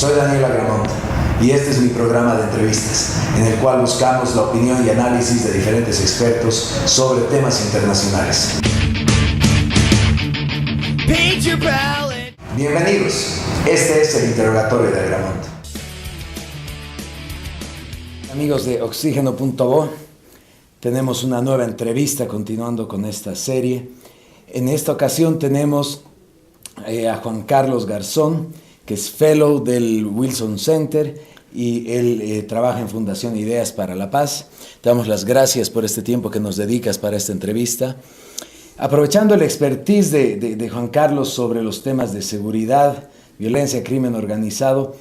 Soy Daniel Agramont y este es mi programa de entrevistas, en el cual buscamos la opinión y análisis de diferentes expertos sobre temas internacionales. Bienvenidos, este es el interrogatorio de Agramont. Amigos de Oxígeno.bo, tenemos una nueva entrevista continuando con esta serie. En esta ocasión tenemos a Juan Carlos Garzón, que es Fellow del Wilson Center y él trabaja en Fundación Ideas para la Paz. Te damos las gracias por este tiempo que nos dedicas para esta entrevista. Aprovechando el expertise de Juan Carlos sobre los temas de seguridad, violencia, crimen organizado,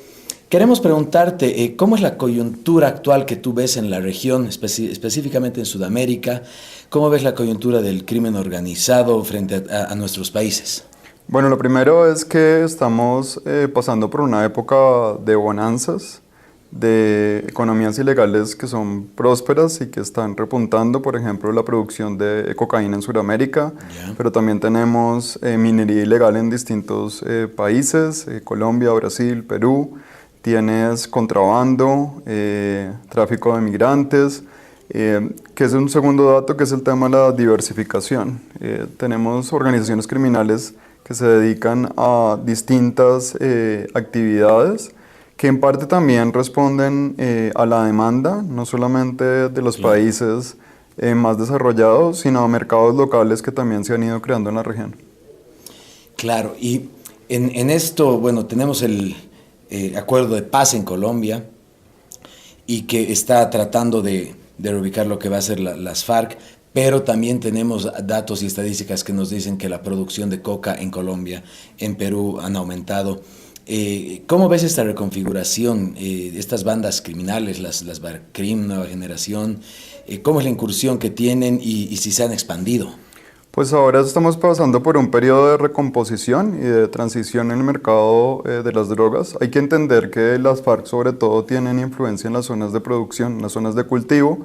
queremos preguntarte cómo es la coyuntura actual que tú ves en la región, específicamente en Sudamérica. ¿Cómo ves la coyuntura del crimen organizado frente a nuestros países? Bueno, lo primero es que estamos pasando por una época de bonanzas, de economías ilegales que son prósperas y que están repuntando, por ejemplo, la producción de cocaína en Sudamérica, pero también tenemos minería ilegal en distintos países, Colombia, Brasil, Perú, tienes contrabando, tráfico de migrantes, que es un segundo dato que es el tema de la diversificación. Tenemos organizaciones criminales que se dedican a distintas actividades que en parte también responden a la demanda, no solamente de los países más desarrollados, sino a mercados locales que también se han ido creando en la región. Claro, y en esto, bueno, tenemos el acuerdo de paz en Colombia y que está tratando de reubicar lo que va a ser las FARC, pero también tenemos datos y estadísticas que nos dicen que la producción de coca en Colombia, en Perú, han aumentado. ¿Cómo ves esta reconfiguración, estas bandas criminales, las Barcrim, Nueva Generación? ¿Cómo es la incursión que tienen y si se han expandido? Pues ahora estamos pasando por un periodo de recomposición y de transición en el mercado de las drogas. Hay que entender que las FARC sobre todo tienen influencia en las zonas de producción, en las zonas de cultivo,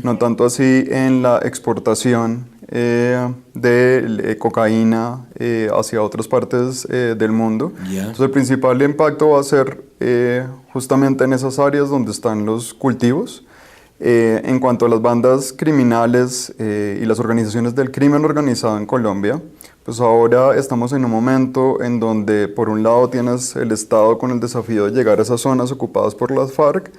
no tanto así en la exportación de cocaína hacia otras partes del mundo. Entonces el principal impacto va a ser justamente en esas áreas donde están los cultivos. En cuanto a las bandas criminales y las organizaciones del crimen organizado en Colombia, pues ahora estamos en un momento en donde por un lado tienes el Estado con el desafío de llegar a esas zonas ocupadas por las FARC,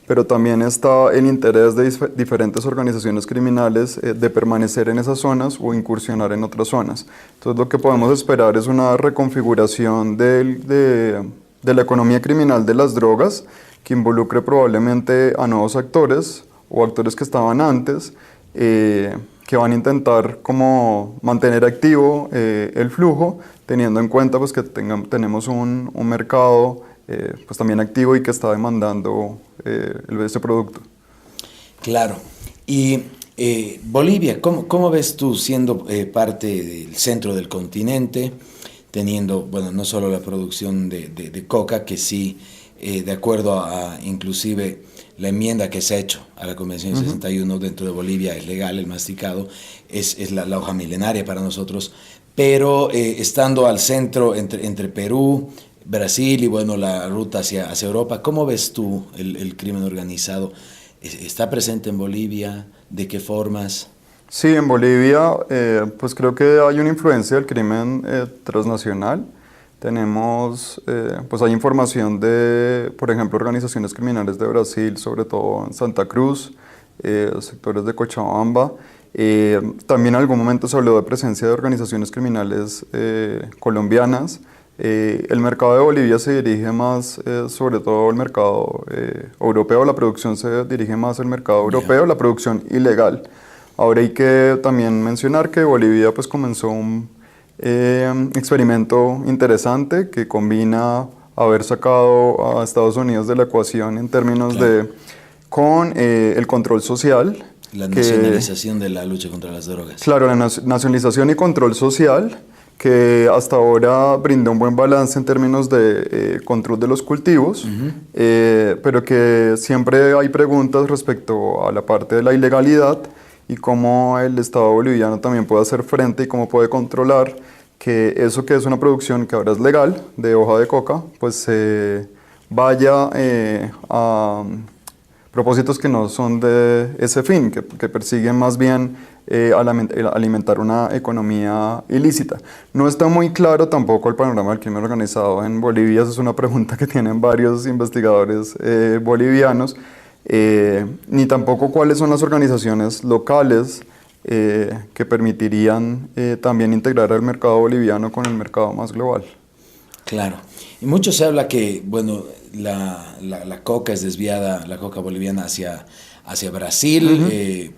pero también está el interés de diferentes organizaciones criminales de permanecer en esas zonas o incursionar en otras zonas. Entonces lo que podemos esperar es una reconfiguración de la economía criminal de las drogas que involucre probablemente a nuevos actores o actores que estaban antes, que van a intentar como mantener activo el flujo, teniendo en cuenta pues, que tenemos un mercado pues, también activo y que está demandando este producto. Claro. Y Bolivia, ¿cómo ves tú siendo parte del centro del continente, teniendo, bueno, no solo la producción de coca, que sí, de acuerdo a inclusive la enmienda que se ha hecho a la Convención 61 dentro de Bolivia es legal, el masticado, es la hoja milenaria para nosotros, pero estando al centro entre Perú, Brasil y bueno, la ruta hacia Europa, ¿cómo ves tú el crimen organizado? ¿Está presente en Bolivia? ¿De qué formas? Sí, en Bolivia pues creo que hay una influencia del crimen transnacional. Tenemos, pues hay información de, por ejemplo, organizaciones criminales de Brasil, sobre todo en Santa Cruz, sectores de Cochabamba. También en algún momento se habló de presencia de organizaciones criminales colombianas. El mercado de Bolivia se dirige más, sobre todo el mercado europeo, la producción se dirige más al mercado europeo, la producción ilegal. Ahora hay que también mencionar que Bolivia pues comenzó un experimento interesante que combina haber sacado a Estados Unidos de la ecuación en términos con el control social. La nacionalización de la lucha contra las drogas. Claro, la nacionalización y control social, que hasta ahora brinda un buen balance en términos de control de los cultivos, pero que siempre hay preguntas respecto a la parte de la ilegalidad y cómo el Estado boliviano también puede hacer frente y cómo puede controlar que eso que es una producción que ahora es legal, de hoja de coca, pues vaya a propósitos que no son de ese fin, que persiguen más bien alimentar una economía ilícita. No está muy claro tampoco el panorama del crimen organizado en Bolivia. Esa es una pregunta que tienen varios investigadores bolivianos, ni tampoco cuáles son las organizaciones locales que permitirían también integrar el mercado boliviano con el mercado más global. Claro. Y mucho se habla que, bueno, la coca es desviada, la coca boliviana hacia Brasil,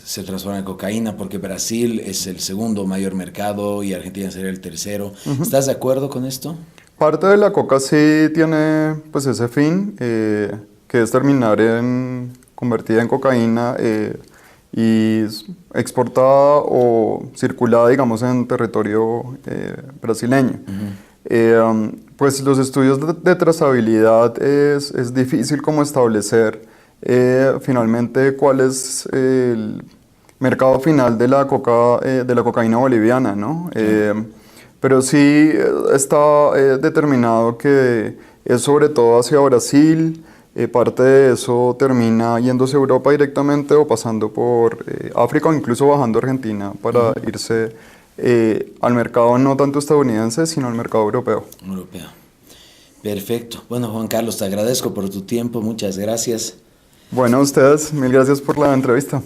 se transforma en cocaína, porque Brasil es el segundo mayor mercado y Argentina sería el tercero. ¿Estás de acuerdo con esto? Parte de la coca sí tiene pues ese fin, que es terminar convertida en cocaína y exportada o circulada, digamos, en territorio brasileño. Pues los estudios de trazabilidad es difícil como establecer finalmente cuál es el mercado final de la cocaína boliviana, ¿no? Pero sí está determinado que es sobre todo hacia Brasil. Parte de eso termina yéndose a Europa directamente o pasando por África o incluso bajando a Argentina para irse al mercado no tanto estadounidense, sino al mercado europeo. Perfecto. Bueno, Juan Carlos, te agradezco por tu tiempo. Muchas gracias. Bueno, a ustedes, mil gracias por la entrevista.